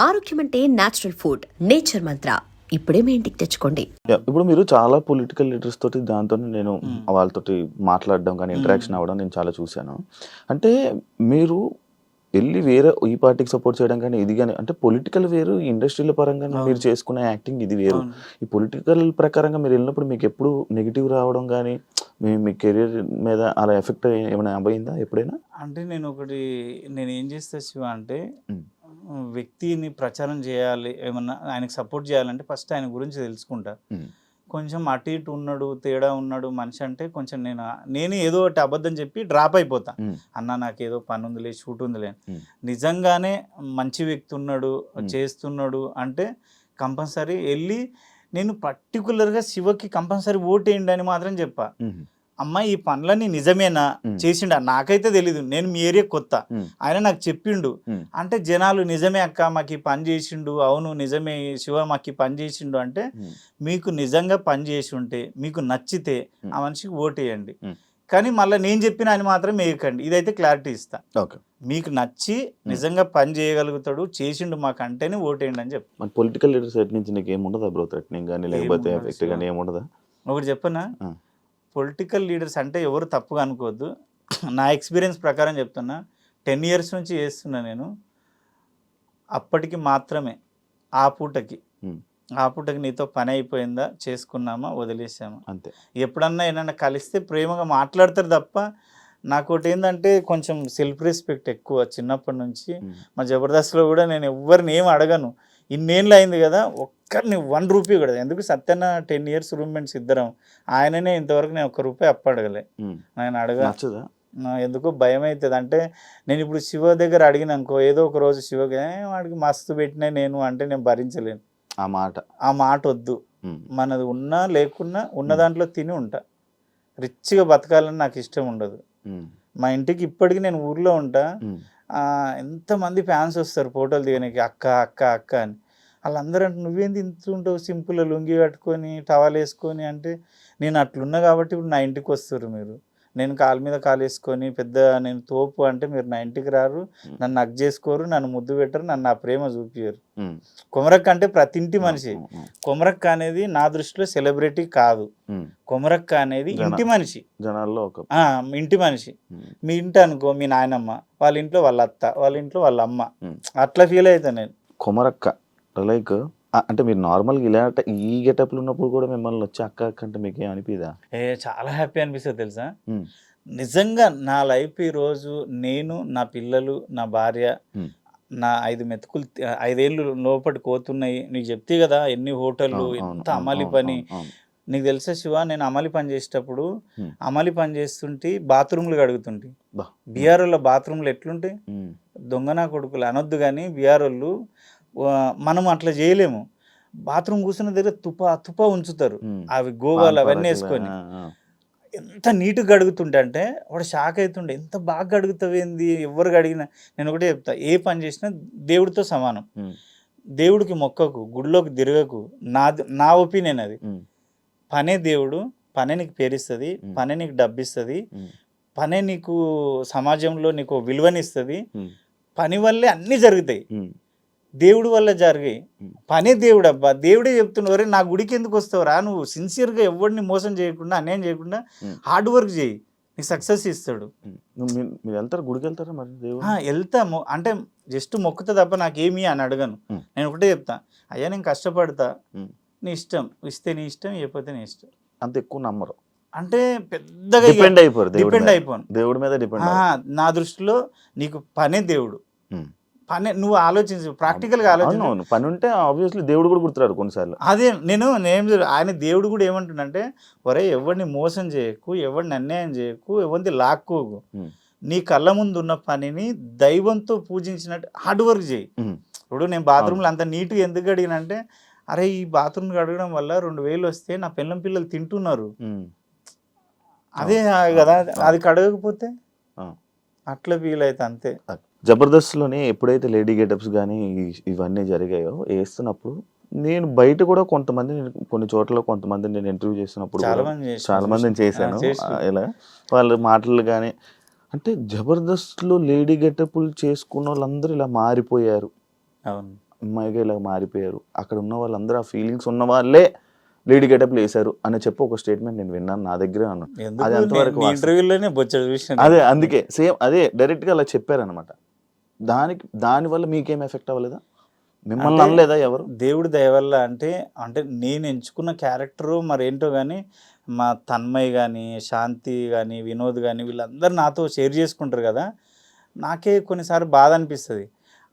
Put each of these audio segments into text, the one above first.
ఆరోగ్యం అంటే natural food, nature మంత్ర. ఇప్పుడే మీ ఇంటికి తెచ్చుకోండి. ఇప్పుడు మీరు చాలా పొలిటికల్ లీడర్స్ తోటి దాంతో నేను వాళ్ళతోటి మాట్లాడడం కానీ ఇంటరాక్షన్ అవ్వడం నేను చాలా చూశాను. అంటే మీరు వెళ్ళి వేరే ఈ పార్టీకి సపోర్ట్ చేయడం కానీ ఇది కానీ అంటే పొలిటికల్ వేరు, ఇండస్ట్రీల పరంగా మీరు చేసుకునే యాక్టింగ్ ఇది వేరు. ఈ పొలిటికల్ ప్రకారంగా మీరు వెళ్ళినప్పుడు మీకు ఎప్పుడు నెగిటివ్ రావడం కానీ మీ కెరీర్ మీద అలా ఎఫెక్ట్ ఏమైనా అయిందా ఎప్పుడైనా? అంటే నేను ఏం చేస్తా శివ అంటే వ్యక్తిని ప్రచారం చేయాలి, ఏమన్నా ఆయనకు సపోర్ట్ చేయాలంటే ఫస్ట్ ఆయన గురించి తెలుసుకుంటా. కొంచెం అటు ఇటు ఉన్నాడు, తేడా ఉన్నాడు మనిషి అంటే కొంచెం నేను ఏదో ఒకటి అబద్ధం చెప్పి డ్రాప్ అయిపోతా. అన్న నాకు ఏదో పని ఉందిలే, షూట్ ఉందిలే. నిజంగానే మంచి వ్యక్తి ఉన్నాడు, చేస్తున్నాడు అంటే కంపల్సరీ వెళ్ళి నేను పర్టికులర్గా శివకి కంపల్సరీ ఓటేయండి అని మాత్రం చెప్పా. అమ్మ ఈ పనులన్నీ నిజమేనా చేసిండ, నాకైతే తెలీదు, నేను మీ ఏరియా కొత్త, ఆయన నాకు చెప్పిండు అంటే జనాలు నిజమే అక్క మాకు ఈ పని చేసిండు, అవును నిజమే శివ మాకు ఈ పని చేసిండు అంటే మీకు నిజంగా పని చేసి ఉంటే మీకు నచ్చితే ఆ మనిషికి ఓటేయండి. కానీ మళ్ళీ నేను చెప్పిన ఆయన మాత్రం వేయకండి, ఇదైతే క్లారిటీ ఇస్తా. మీకు నచ్చి నిజంగా పని చేయగలుగుతాడు, చేసిండు మాకు అంటేనే ఓటేయండి అని చెప్పి. పొలిటికల్ లీడర్ సైడ్ నుంచి నీకు ఏముండదా బ్రో, థ్రెటనింగ్ కానీ లేకపోతే ఎఫెక్ట్ కానీ ఏముండదా? ఒకటి చెప్పనా, పొలిటికల్ లీడర్స్ అంటే ఎవరు తప్పుగా అనుకోవద్దు, నా ఎక్స్పీరియన్స్ ప్రకారం చెప్తున్నా. 10 years నుంచి చేస్తున్నా నేను. అప్పటికి మాత్రమే ఆ పూటకి నీతో పని అయిపోయిందా, చేసుకున్నామా, వదిలేసామా అంతే. ఎప్పుడన్నా ఏమన్నా కలిస్తే ప్రేమగా మాట్లాడతారు తప్ప నాకు ఒకటి ఏంటంటే కొంచెం సెల్ఫ్ రెస్పెక్ట్ ఎక్కువ చిన్నప్పటి నుంచి. మా జబర్దస్త్లో కూడా నేను ఎవరిని ఏం అడగను, ఇన్నేళ్ళు అయింది కదా, ఒక్కరిని 1 రూపీ కూడా. ఎందుకు సత్యన్న 10 years రూమ్మేట్స్ ఇద్దరం, ఆయననే ఇంతవరకు నేను 1 రూపాయి అప్పడగలే. నేను ఎందుకో భయం అవుతుంది. అంటే నేను ఇప్పుడు శివ దగ్గర అడిగిన అనుకో, ఏదో ఒక రోజు శివకి వాడికి మస్తు పెట్టినా నేను అంటే నేను భరించలేను. ఆ మాట వద్దు. మనది ఉన్నా లేకున్నా ఉన్న దాంట్లో తిని ఉంటా. రిచ్గా బతకాలని నాకు ఇష్టం ఉండదు. మా ఇంటికి ఇప్పటికి నేను ఊర్లో ఉంటా, ఎంతమంది ఫ్యాన్స్ వస్తారు ఫోటోలు దిగడానికి, అక్క అక్క అక్క అని. వాళ్ళందరూ అంటే నువ్వేంది ఇంత ఉంటావు, సింపుల్గా లుంగి కట్టుకొని టవల్ వేసుకొని అంటే నేను అట్లున్నా కాబట్టి ఇప్పుడు నా ఇంటికి వస్తారు మీరు. నేను కాలు మీద కాలు వేసుకొని పెద్ద నేను తోపు అంటే మీరు నా ఇంటికి రారు, నన్ను హగ్ చేసుకోరు, నన్ను ముద్దు పెట్టరు, నన్ను ఆ ప్రేమ చూపించరు. కొమరక్క అంటే ప్రతి ఇంటి మనిషి. కొమరక్క అనేది నా దృష్టిలో సెలబ్రిటీ కాదు, కొమరక్క అనేది ఇంటి మనిషి, జనాల్లో ఇంటి మనిషి. మీ ఇంటి అనుకో మీ నాయనమ్మ, వాళ్ళ ఇంట్లో వాళ్ళ అత్త, వాళ్ళ ఇంట్లో వాళ్ళ అమ్మ, అట్లా ఫీల్ అవుతా నేను. కొమరక్క లైక్ అంటే మీరు నార్మల్గా ఇలా ఈ గెటప్లు ఉన్నప్పుడు కూడా మిమ్మల్ని వచ్చి అక్క అక్క అంటే మీకు ఏం అనిపిదా? చాలా హ్యాపీ అనిపిస్తుంది తెలుసా. నిజంగా నా లైఫ్ ఈరోజు నేను, నా పిల్లలు, నా భార్య, నా 5 మెతుకులు 5 ఏళ్ళు లోపలికి పోతున్నాయి. నీకు చెప్తే కదా ఎన్ని హోటళ్ళు, ఎంత అమలి పని. నీకు తెలుసా శివ, నేను అమలి పని చేసేటప్పుడు అమలి పని చేస్తుంటే బాత్రూమ్లు కడుగుతుంటే, బీఆర్ఓల బాత్రూమ్లు ఎట్లుంటాయి, దొంగనా కొడుకులు అనొద్దు కానీ బీఆర్ఓళ్ళు మనం అట్లా చేయలేము. బాత్రూమ్ కూర్చున్న దగ్గర తుప ఉంచుతారు, అవి గోగాలు అవన్నీ వేసుకొని ఎంత నీట్గా గడుగుతుంటే అంటే వాడు షాక్ అవుతుండే, ఎంత బాగా గడుగుతావేంది, ఎవరు గడిగినా. నేను ఒకటే చెప్తా, ఏ పని చేసినా దేవుడితో సమానం. దేవుడికి మొక్కకు, గుడిలోకి తిరగకు, నా ఒపీనియన్ అది. పనే దేవుడు, పనే నీకు పేరిస్తుంది, పనే నీకు డబ్బిస్తుంది, పనే నీకు సమాజంలో నీకు విలువనిస్తుంది. పని వల్లే అన్నీ జరుగుతాయి, దేవుడి వల్ల జరిగాయి. పనే దేవుడు. అబ్బా దేవుడే చెప్తున్నవరే నా గుడికి ఎందుకు వస్తావురా, నువ్వు సిన్సియర్గా ఎవరిని మోసం చేయకుండా అన్యాయం చేయకుండా హార్డ్ వర్క్ చేయి, నీకు సక్సెస్ ఇస్తాడు. గుడికి వెళ్తారా మరి? వెళ్తాము అంటే జస్ట్ మొక్కుతా తప్ప నాకేమి అని అడగను. నేను ఒకటే చెప్తా, అయ్యా నేను కష్టపడతా, నీ ఇష్టం, ఇస్తే నీ ఇష్టం, ఇవ్వకపోతే నీ ఇష్టం. అంత ఎక్కువ నమ్మరు అంటే పెద్దగా డిపెండ్ అయిపోను దేవుడి మీద. నా దృష్టిలో నీకు పనే దేవుడు. పని నువ్వు ఆలోచించు, ప్రాక్టికల్గా ఆలోచించు. పని ఉంటే ఆబ్వియస్లీ దేవుడు కూడా గుర్తురాడు కొన్నిసార్లు. అదే ఆయన దేవుడు కూడా ఏమంటుండంటే, ఒరే ఎవరిని మోసం చేయకు, ఎవరిని అన్యాయం చేయకు, ఎవరిని లాక్కోకు, నీ కళ్ళ ముందు ఉన్న పనిని దైవంతో పూజించినట్టు హార్డ్ వర్క్ చేయి. ఇప్పుడు నేను బాత్రూమ్లో అంత నీట్గా ఎందుకు అడిగినంటే, అరే ఈ బాత్రూమ్ అడగడం వల్ల 2000 వస్తే నా పిల్లలు తింటున్నారు, అదే కదా, అది కడగకపోతే అట్లా ఫీల్ అయితే అంతే. జబర్దస్త్లోనే ఎప్పుడైతే లేడీ గెటప్స్ కానీ ఇవన్నీ జరిగాయో వేస్తున్నప్పుడు నేను బయట కూడా కొంతమంది, కొన్ని చోట్ల కొంతమంది నేను ఇంటర్వ్యూ చేసినప్పుడు చాలా మందిని చేశాను. ఇలా వాళ్ళ మాటలు కానీ అంటే జబర్దస్త్లో లేడీ గెటప్లు చేసుకున్న వాళ్ళందరూ ఇలా మారిపోయారు అమ్మాయిగా ఇలా మారిపోయారు, అక్కడ ఉన్న వాళ్ళందరూ ఆ ఫీలింగ్స్ ఉన్న వాళ్ళే లేడీ గెటప్లు వేశారు అని చెప్పి ఒక స్టేట్మెంట్ నేను విన్నాను, నా దగ్గరే అన్నాను. అది ఎంతవరకు వాస్తవం? ఇంటర్వ్యూలోనే బొచ్చడు విషయం. అదే అందుకే సేమ్ అదే డైరెక్ట్గా అలా చెప్పారనమాట. దానివల్ల మీకేం ఎఫెక్ట్ అవ్వలేదా? మిమ్మల్ని అనలేదా ఎవరు? దేవుడి దయ వల్ల అంటే నేను ఎంచుకున్న క్యారెక్టరు మరేంటో కానీ మా తన్మయ్ కానీ, శాంతి కానీ, వినోద్ కానీ వీళ్ళందరూ నాతో షేర్ చేసుకుంటారు కదా, నాకే కొన్నిసార్లు బాధ అనిపిస్తుంది.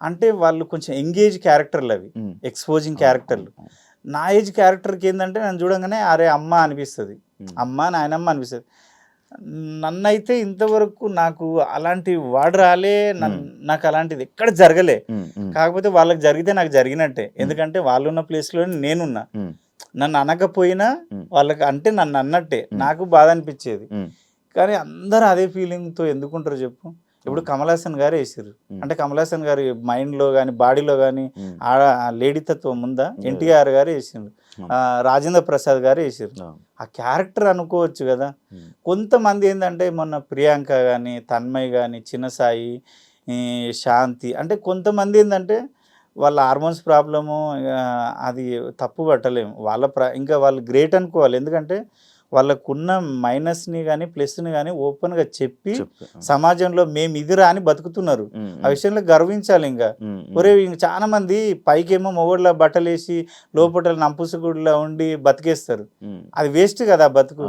అంటే వాళ్ళు కొంచెం ఎంగేజ్ క్యారెక్టర్లు, అవి ఎక్స్పోజింగ్ క్యారెక్టర్లు. నా ఏజ్ క్యారెక్టర్కి ఏంటంటే నన్ను చూడంగానే అరే అమ్మ అనిపిస్తుంది, అమ్మ నాయనమ్మ అనిపిస్తుంది. నన్నైతే ఇంతవరకు నాకు అలాంటి వాడు రాలే, నాకు అలాంటిది ఎక్కడ జరగలే. కాకపోతే వాళ్ళకి జరిగితే నాకు జరిగినట్టే, ఎందుకంటే వాళ్ళు ఉన్న ప్లేస్లోనే నేనున్నా. నన్ను అనకపోయినా వాళ్ళకి అంటే నన్ను అన్నట్టే, నాకు బాధ అనిపించేది. కానీ అందరూ అదే ఫీలింగ్తో ఎందుకుంటారు చెప్పు? ఇప్పుడు కమల్ హాసన్ గారు వేసారు అంటే కమల్ హాసన్ గారి మైండ్లో కానీ బాడీలో కానీ ఆ లేడీతత్వం ఉందా? ఎన్టీఆర్ గారు వేసిండు, రాజేంద్ర ప్రసాద్ గారు వేసారు. ఆ క్యారెక్టర్ అనుకోవచ్చు కదా. కొంతమంది ఏంటంటే మొన్న ప్రియాంక కానీ, తన్మయ్ కానీ, చిన్నసాయి, శాంతి, అంటే కొంతమంది ఏంటంటే వాళ్ళ హార్మోన్స్ ప్రాబ్లము, అది తప్పు పట్టలేము. ఇంకా వాళ్ళు గ్రేట్ అనుకోవాలి, ఎందుకంటే వాళ్ళకున్న మైనస్ని కానీ ప్లస్ని కానీ ఓపెన్గా చెప్పి సమాజంలో మేము ఇదిరా అని బతుకుతున్నారు. ఆ విషయంలో గర్వించాలి. ఇంకా ఒరే చాలా మంది పైకేమో మొగోళ్ళ బట్టలు వేసి లోపల నంపుసుగుడిలా ఉండి బతికేస్తారు, అది వేస్ట్ కదా బతుకు.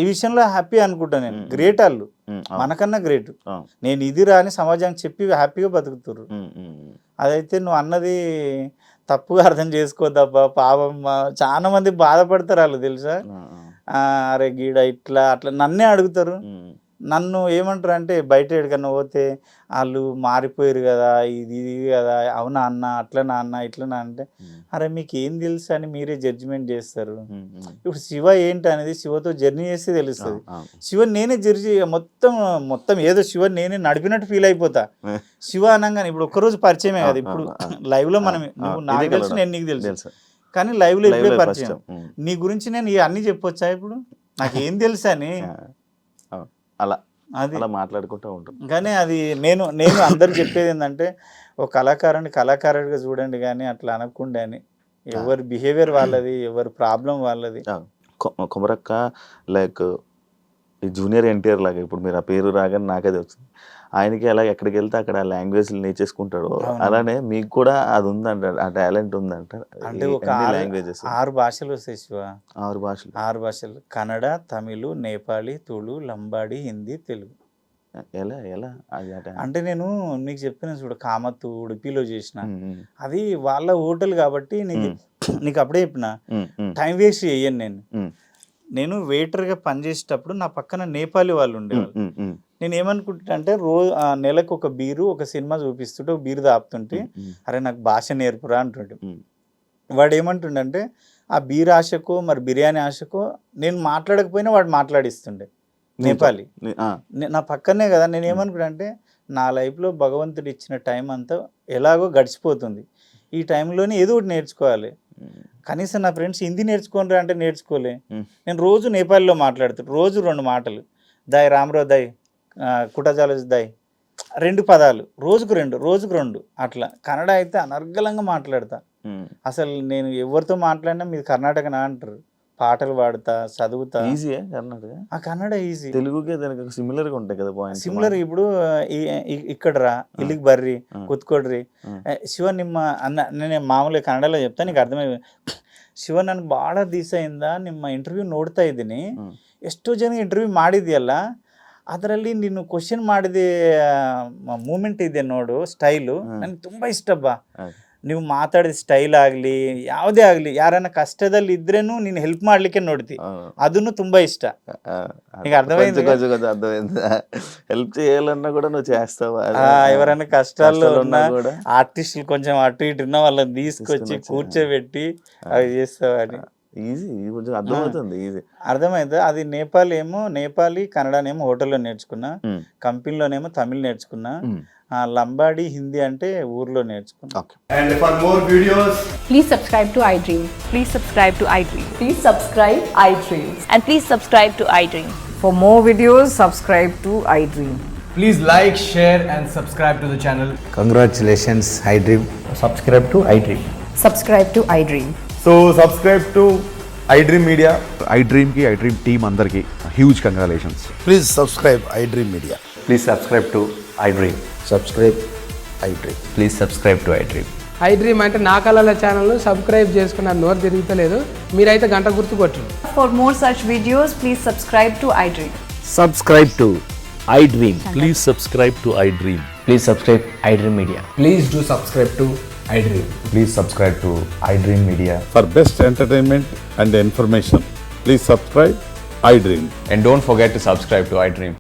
ఈ విషయంలో హ్యాపీ అనుకుంటా నేను. గ్రేట్ వాళ్ళు, మనకన్నా గ్రేట్. నేను ఇదిరా అని సమాజానికి చెప్పి హ్యాపీగా బతుకుతారు. అదైతే నువ్వు అన్నది తప్పుగా అర్థం చేసుకోద్దబ్బా, పాపం చాలా మంది బాధపడతారు వాళ్ళు, తెలుసా? అరే గీడ ఇట్లా అట్లా నన్నే అడుగుతారు. నన్ను ఏమంటారు అంటే బయట ఎక్కడికన్నా పోతే వాళ్ళు మారిపోయారు కదా, ఇది కదా, అవునా అన్న, అట్లనా అన్న, ఇట్లనా అంటే అరే మీకు ఏం తెలుసు అని మీరే జడ్జిమెంట్ చేస్తారు. ఇప్పుడు శివ ఏంటి అనేది శివతో జర్నీ చేస్తే తెలుస్తుంది. శివ నేనే జర్నీ మొత్తం ఏదో శివ నేనే నడిపినట్టు ఫీల్ అయిపోతా. శివ అనగానే ఇప్పుడు ఒక్కరోజు పరిచయమే కదా, ఇప్పుడు లైవ్ లో మనం, నువ్వు నాకు తెలుసు, నేను నీకు తెలుసు, కానీ లైవ్ లో ఇప్పుడే పరిచయం. నీ గురించి నేను అన్ని చెప్పొచ్చా ఇప్పుడు? నాకేం తెలుసా అని అది మాట్లాడుకుంటూ ఉంటాం. కానీ అది నేను అందరు చెప్పేది ఏంటంటే ఒక కళాకారుడిగా చూడండి, కానీ అట్లా అనకుండా అని. ఎవరి బిహేవియర్ వాళ్ళది, ఎవరి ప్రాబ్లం వాళ్ళది. కొమరక్క లైక్ ఈ జూనియర్ ఎన్టీఆర్ లాగా, ఇప్పుడు మీరు ఆ పేరు రాగానే నాకదే వచ్చింది. ఆయనకి అలా ఎక్కడికి వెళ్తే అక్కడ లాంగ్వేజ్ నేర్చేసుకుంటాడు, అలానే మీకు కూడా అది ఉందంట, ఆ టాలెంట్ ఉందంట. అంటే ఒక లాంగ్వేజెస్ 6 భాషలు వస్తాయి శివ. 6 భాషలు కన్నడ, తమిళ్, నేపాళీ, తుళు, లంబాడి, హిందీ, తెలుగు. ఎలా అంటే నేను నీకు చెప్పిన చూడు, కామత్తు ఉడిపిలో చేసిన, అది వాళ్ళ హోటల్ కాబట్టి నీకు అప్పుడే చెప్పిన టైం వేస్ట్ చెయ్యను. నేను వెయిటర్గా పనిచేసేటప్పుడు నా పక్కన నేపాలి వాళ్ళు ఉండేవాళ్ళు. నేను ఏమనుకుంటా అంటే నెలకు ఒక బీరు, ఒక సినిమా చూపిస్తుంటే ఒక బీరు దాపుతుంటే అరే నాకు భాష నేర్పురా అంటుంటే, వాడు ఏమంటుండే ఆ బీర్ ఆశకో మరి బిర్యానీ ఆశకో నేను మాట్లాడకపోయినా వాడు మాట్లాడిస్తుండే నేపాలి. నా పక్కనే కదా. నేను ఏమనుకుంటా అంటే నా లైఫ్లో భగవంతుడు ఇచ్చిన టైం అంతా ఎలాగో గడిచిపోతుంది, ఈ టైంలోనే ఏదో ఒకటి నేర్చుకోవాలి. కనీసం నా ఫ్రెండ్స్ హిందీ నేర్చుకోనరా అంటే నేర్చుకోలే. నేను రోజు నేపాల్లో మాట్లాడుతాను, రోజు 2 మాటలు, దాయ్ రామ్రో దాయ్, కుటజాలజ్ దాయ్, 2 పదాలు, రోజుకు 2 అట్లా. కన్నడ అయితే అనర్గళంగా మాట్లాడతా. అసలు నేను ఎవరితో మాట్లాడినా మీది కర్ణాటకనా అంటారు. పాటలు పాడుతా, చదువుతా. ఈజీయే కర్ణాటక? ఆ కన్నడ ఈజీ. తెలుగుకే దానికి సిమిలర్గా ఉంటాయి కదా పాయింట్స్. సిమిలర్. ఇప్పుడు ఇక్కడ రా, ఇల్లికి బర్రి, కుత్కొడ్రి, శివ నిమ్మ అన్న, నేను మామూలుగా ಕನ್ನಡలో చెప్తా నీకు ಅರ್ಥಮೈ. ಶಿವ ನನ್ ಭಾಳ ದಿವಸ ಇಂದ ನಿಮ್ಮ ಇಂಟರ್ವ್ಯೂ ನೋಡ್ತಾ ಇದ್ದೀನಿ, ಎಷ್ಟೋ ಜನ ಇಂಟರ್ವ್ಯೂ ಮಾಡಿದ್ಯಲ್ಲ, ಅದರಲ್ಲಿ ನೀನು ಕ್ವಶನ್ ಮಾಡಿದ ಮೂಮೆಂಟ್ ಇದೆ ನೋಡು, ಸ್ಟೈಲು ನನಗೆ ತುಂಬ ಇಷ್ಟಪ್ಪ. ನೀವು ಮಾತಾಡಿದ ಸ್ಟೈಲ್ ಆಗಲಿ ಯಾವುದೇ ಆಗಲಿ, ಯಾರನ್ನ ಕಷ್ಟದಲ್ಲಿ ಇದ್ರೇನು ನೀನು ಹೆಲ್ಪ್ ಮಾಡ್ಲಿಕ್ಕೆ ನೋಡ್ತಿ, ಅದನ್ನು ತುಂಬಾ ಇಷ್ಟ. నీకు అర్థమైంది? హెల్ప్ చేయాలన్నా కూడా నువ్వు చేస్తావా? ఎవరైనా కష్టాల్లో ఉన్న ఆర్టిస్టులు కొంచెం అటు ఇటు ఉన్న వాళ్ళని తీసుకొచ్చి కూర్చోబెట్టి అవి చేస్తావా అని. ఈజీ, కొంచెం అర్థమవుతుంది, ఈజీ అర్థమైంది. అది నేపాలీ కన్నడనేమో హోటల్లో నేర్చుకున్నా, కంపెనీలోనేమో తమిళ్ నేర్చుకున్నా, లంబాడి హిందీ అంటే ఊర్లో నేర్చుకున్నా. And for more videos, please subscribe to iDream. Please subscribe to iDream. Please subscribe iDream. And please subscribe to iDream. For more videos, subscribe to iDream. Please like, share, and subscribe to the channel. Congratulations, iDream. Subscribe to iDream. Subscribe to iDream. So subscribe to iDream Media. iDream की iDream team अंदर की huge congratulations. Please subscribe iDream Media. Please subscribe to iDream. Subscribe iDream. Please subscribe to iDream. iDream అంటే నా కళల ఛానల్ను subscribe చేసుకున్న నోరు తిరుగుతలేదు, మీరైతే గంట గుర్తు కొట్టండి. For more such videos, please subscribe to iDream. Subscribe to iDream. Please subscribe to iDream. Please subscribe iDream Media. Please do subscribe to iDream. Please subscribe to iDream Media. For best entertainment and information, please subscribe iDream. And don't forget to subscribe to iDream.